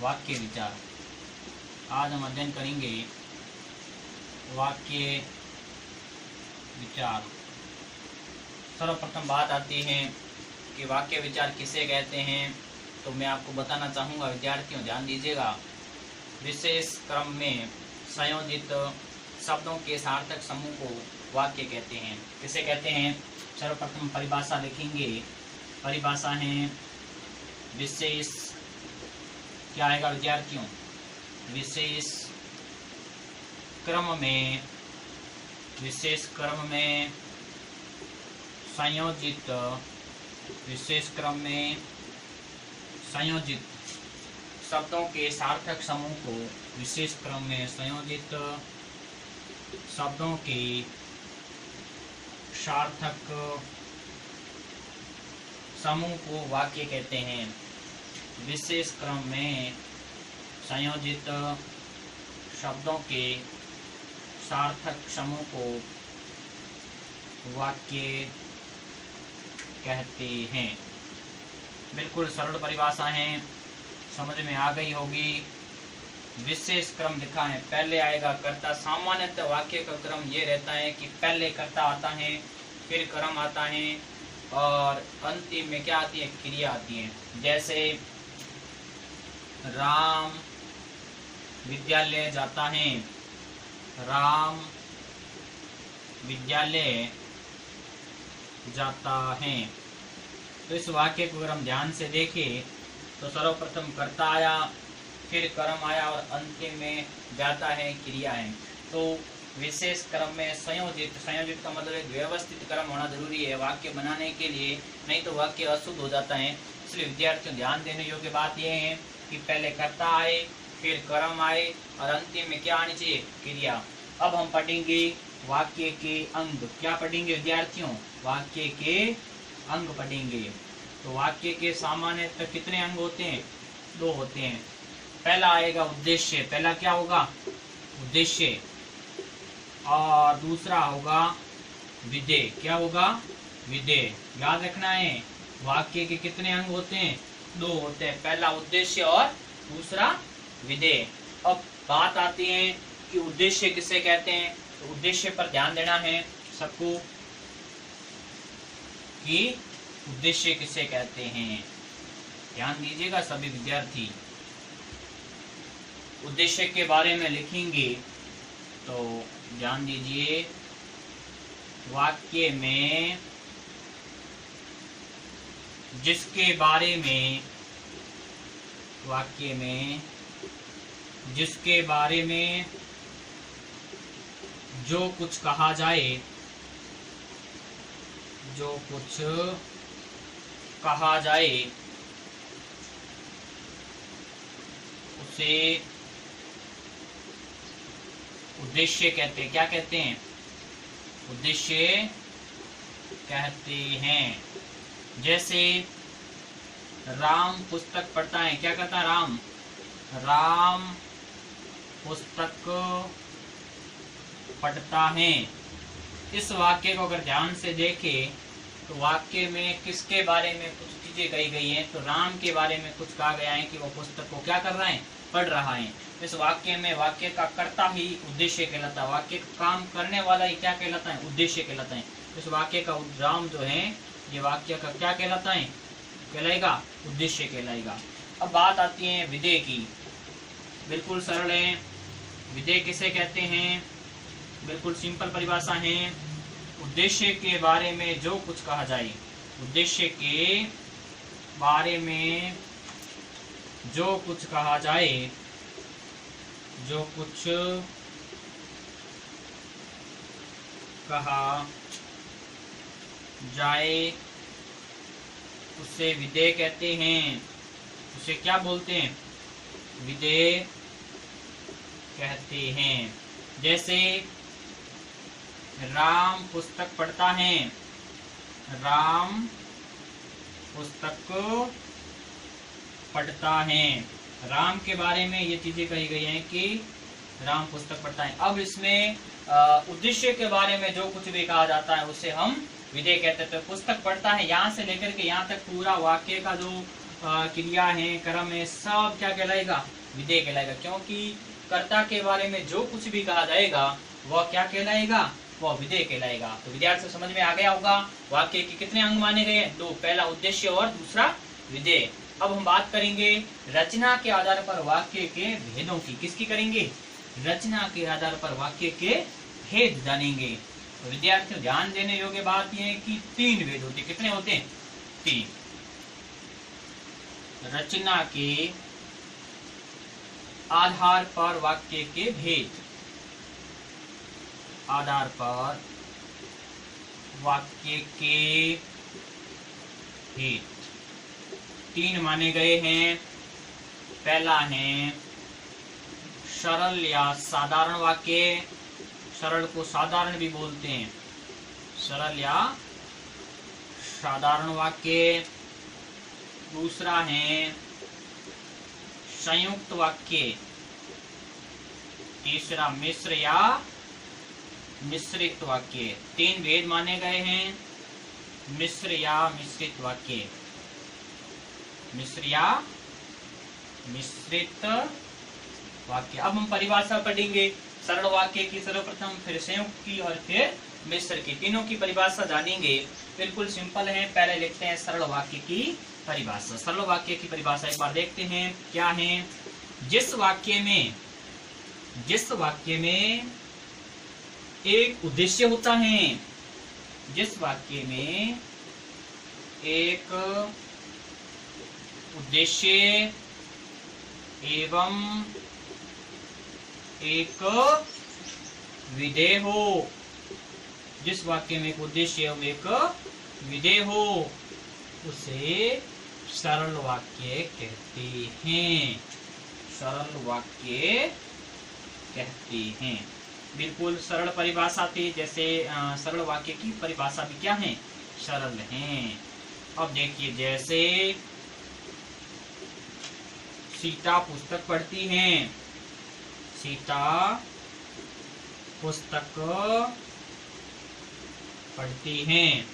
वाक्य विचार। आज हम अध्ययन करेंगे वाक्य विचार। सर्वप्रथम बात आती है कि वाक्य विचार किसे कहते हैं, तो मैं आपको बताना चाहूँगा विद्यार्थियों, ध्यान दीजिएगा। विशेष क्रम में संयोजित शब्दों के सार्थक समूह को वाक्य कहते हैं। किसे कहते हैं? सर्वप्रथम परिभाषा लिखेंगे। परिभाषा है विशेष, क्या आएगा विद्यार्थियों? विशेष क्रम में संयोजित, विशेष क्रम में संयोजित शब्दों के सार्थक समूह को, विशेष क्रम में संयोजित शब्दों के सार्थक समूह को वाक्य कहते हैं। विशेष क्रम में संयोजित शब्दों के सार्थक समूह को वाक्य कहते हैं। बिल्कुल सरल परिभाषा है, समझ में आ गई होगी। विशेष क्रम लिखा है, पहले आएगा कर्ता। सामान्यतः वाक्य का क्रम ये रहता है कि पहले कर्ता आता है, फिर क्रम आता है और अंतिम में क्या आती है? क्रिया आती है। जैसे राम विद्यालय जाता है, राम विद्यालय जाता है। तो इस वाक्य को अगर हम ध्यान से देखें तो सर्वप्रथम कर्ता आया, फिर कर्म आया और अंतिम में जाता है, क्रिया है। तो विशेष क्रम में संयोजित, संयोजित का मतलब एक व्यवस्थित क्रम होना जरूरी है वाक्य बनाने के लिए, नहीं तो वाक्य अशुद्ध हो जाता है। इसलिए विद्यार्थियों ध्यान देने योग्य बात यह है कि पहले कर्ता आए, फिर कर्म आए और अंतिम में क्या आनी चाहिए? क्रिया। अब हम पढ़ेंगे वाक्य के अंग। क्या पढ़ेंगे विद्यार्थियों? वाक्य के अंग पढ़ेंगे। तो वाक्य के सामान्यतः कितने अंग होते हैं? 2 होते हैं। पहला आएगा उद्देश्य। पहला क्या होगा? उद्देश्य। और दूसरा होगा विधेय। क्या होगा? विधेय। याद रखना है, वाक्य के कितने अंग होते हैं? 2 होते हैं, पहला उद्देश्य और दूसरा विधेय। अब बात आती है कि उद्देश्य किसे कहते हैं। तो उद्देश्य पर ध्यान देना है सबको कि उद्देश्य किसे कहते हैं। ध्यान दीजिएगा सभी विद्यार्थी। उद्देश्य के बारे में लिखेंगे तो ध्यान दीजिए, वाक्य में जिसके बारे में, वाक्य में जिसके बारे में जो कुछ कहा जाए, जो कुछ कहा जाए उसे उद्देश्य कहते हैं। क्या कहते हैं? उद्देश्य कहते हैं। जैसे राम पुस्तक पढ़ता है। क्या कहता है? राम, राम पुस्तक पढ़ता है। इस वाक्य को अगर ध्यान से देखें तो वाक्य में किसके बारे में कुछ चीजें कही गई हैं? तो राम के बारे में कुछ कहा गया है कि वो पुस्तक को क्या कर रहा है? पढ़ रहा है। इस वाक्य में वाक्य का कर्ता ही उद्देश्य कहलाता है, वाक्य का काम करने वाला ही क्या कहलाता है? उद्देश्य कहलाता है। इस वाक्य का राम जो है, ये वाक्य का क्या कहलाता है? कहलाएगा उद्देश्य कहलाएगा। अब बात आती है विधेय की। बिल्कुल सरल है, विधेय किसे कहते हैं? बिल्कुल सिंपल परिभाषा है, उद्देश्य के बारे में जो कुछ कहा जाए, उद्देश्य के बारे में जो कुछ कहा जाए, जो कुछ कहा जाए उसे विधेय कहते हैं। उसे क्या बोलते हैं? विधेय कहते हैं। जैसे राम पुस्तक पढ़ता है, राम पुस्तक पढ़ता है। राम के बारे में ये चीजें कही गई हैं कि राम पुस्तक पढ़ता है। अब इसमें उद्देश्य के बारे में जो कुछ भी कहा जाता है उसे हम विधेय कहते हैं। तो पुस्तक पढ़ता है यहाँ से लेकर के यहाँ तक पूरा वाक्य का जो क्रिया है, कर्म है, सब क्या कहलाएगा? विधेय कहलाएगा। क्योंकि कर्ता के बारे में जो कुछ भी कहा जाएगा वह क्या कहलाएगा? वह विधेय कहलाएगा। तो विद्यार्थी समझ में आ गया होगा वाक्य के कितने अंग माने गए? दो, पहला उद्देश्य और दूसरा विधेय। अब हम बात करेंगे रचना के आधार पर वाक्य के भेदों की। किसकी करेंगे? रचना के आधार पर वाक्य के भेद जानेंगे। तो विद्यार्थियों ध्यान देने योग्य बात यह है कि 3 भेद होते। कितने होते हैं? 3। रचना के आधार पर वाक्य के भेद, आधार पर वाक्य के भेद 3 माने गए हैं। पहला है सरल या साधारण वाक्य। सरल को साधारण भी बोलते हैं, सरल या साधारण वाक्य। दूसरा है संयुक्त वाक्य। तीसरा मिश्र या मिश्रित वाक्य। 3 भेद माने गए हैं। मिश्र या मिश्रित वाक्य, मिश्र या मिश्रित वाक्य। अब हम परिभाषा पढ़ेंगे सरल वाक्य की सर्वप्रथम, फिर संयुक्त की और फिर मिश्र की। तीनों की परिभाषा जानेंगे। बिल्कुल सिंपल है। पहले लिखते हैं सरल वाक्य की परिभाषा। सरल वाक्य की परिभाषा एक बार देखते हैं क्या है। जिस वाक्य में एक उद्देश्य होता है, जिस वाक्य में एक उद्देश्य एवं एक विधेय हो, जिस वाक्य में एक उद्देश्य एवं एक विधेय हो, उसे सरल वाक्य कहते हैं। सरल वाक्य कहते हैं। बिल्कुल सरल परिभाषा थी। जैसे सरल वाक्य की परिभाषा भी क्या है? सरल हैं। अब देखिए, जैसे सीता पुस्तक पढ़ती हैं, सीता पुस्तक पढ़ती हैं।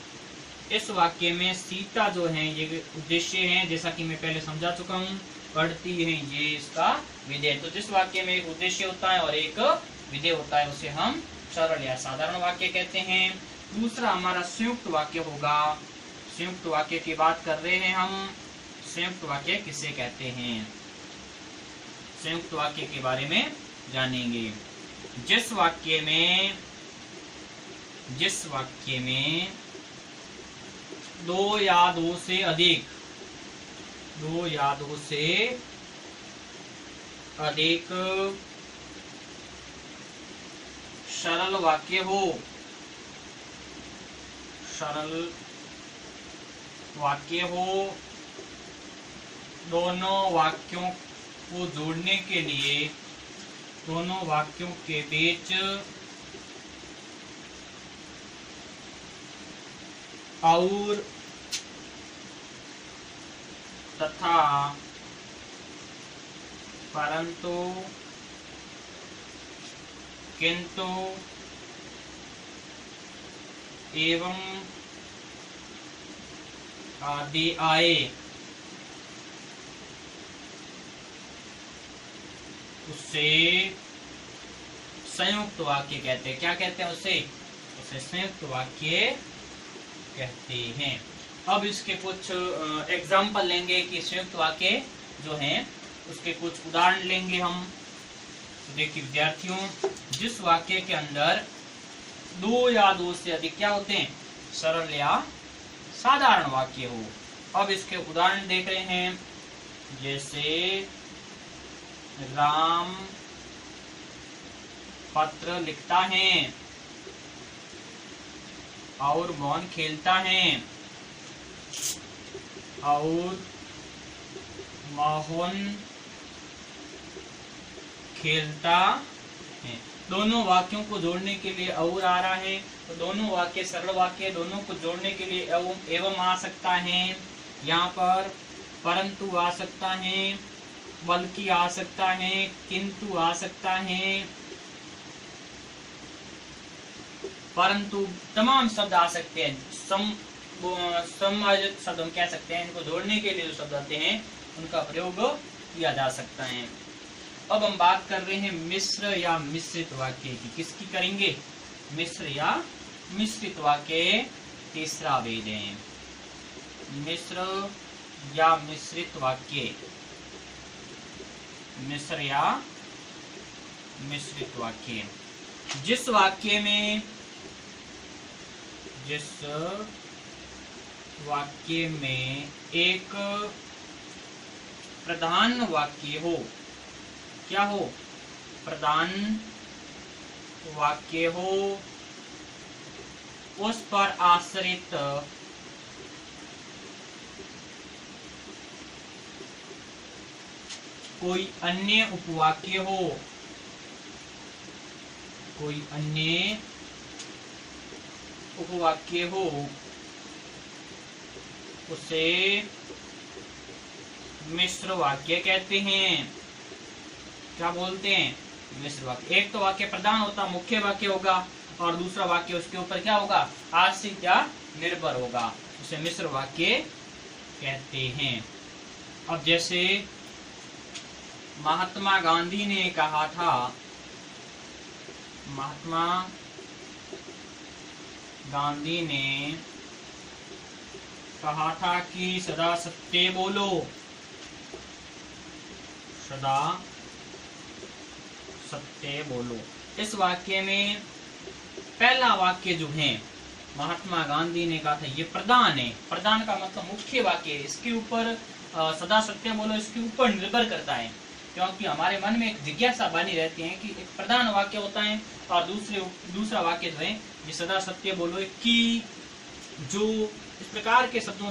इस वाक्य में सीता जो है ये उद्देश्य है, जैसा कि मैं पहले समझा चुका हूँ। पढ़ती है ये इसका विधेय। तो जिस वाक्य में एक उद्देश्य होता है और एक विधेय होता है उसे हम सरल या साधारण वाक्य कहते हैं। दूसरा हमारा संयुक्त वाक्य होगा। संयुक्त वाक्य की बात कर रहे हैं हम। संयुक्त वाक्य किसे कहते हैं? संयुक्त वाक्य के बारे में जानेंगे। जिस वाक्य में 2 या 2 से अधिक सरल वाक्य हो, सरल वाक्य हो, दोनों वाक्यों को जोड़ने के लिए दोनों वाक्यों के बीच और तथा परंतु किंतु एवं आदि आए, उससे संयुक्त वाक्य कहते हैं। क्या कहते हैं उसे? संयुक्त वाक्य कहते हैं। अब इसके कुछ एग्जाम्पल लेंगे कि संयुक्त वाक्य जो हैं उसके कुछ उदाहरण लेंगे हम। तो देखिए विद्यार्थियों, जिस वाक्य के अंदर 2 या 2 से अधिक क्या होते हैं? सरल या साधारण वाक्य हो। अब इसके उदाहरण देख रहे हैं। जैसे राम पत्र लिखता है और मोहन खेलता है और मोहन खेलता है। दोनों वाक्यों को जोड़ने के लिए और आ रहा है, तो दोनों वाक्य सरल वाक्य, दोनों को जोड़ने के लिए एवं आ सकता है। यहाँ पर परंतु आ सकता है, बल्कि आ सकता है, किंतु आ सकता है, परंतु तमाम शब्द आ सकते हैं। समायोजित शब्द हम कह सकते हैं, इनको जोड़ने के लिए जो शब्द आते हैं उनका प्रयोग किया जा सकता है। अब हम बात कर रहे हैं मिश्र या मिश्रित वाक्य की। किसकी करेंगे? मिश्र या मिश्रित वाक्य। तीसरा भेद है मिश्र या मिश्रित वाक्य। मिश्र या मिश्रित वाक्य, जिस वाक्य में एक प्रधान वाक्य हो। क्या हो? प्रधान वाक्य हो, उस पर आश्रित कोई अन्य उपवाक्य हो। कोई अन्य उपवाक्य हो, उसे मिश्र वाक्य कहते हैं। क्या बोलते हैं? मिश्र वाक्य। एक तो वाक्य प्रधान होता, मुख्य वाक्य होगा, और दूसरा वाक्य उसके ऊपर क्या होगा? आश्रित या निर्भर होगा, उसे मिश्र वाक्य कहते हैं। अब जैसे महात्मा गांधी ने कहा था, महात्मा गांधी ने कहा था कि सदा सत्य बोलो। सदा सत्य बोलो। इस वाक्य में पहला वाक्य जो है महात्मा गांधी ने कहा था ये प्रधान है। प्रधान का मतलब मुख्य वाक्य है। इसके ऊपर सदा सत्य बोलो इसके ऊपर निर्भर करता है, क्योंकि हमारे मन में एक जिज्ञासा बनी रहती है कि एक प्रधान वाक्य होता है और दूसरा वाक्य जो है ये सदा सत्य बोलो की, जो इस प्रकार के शब्दों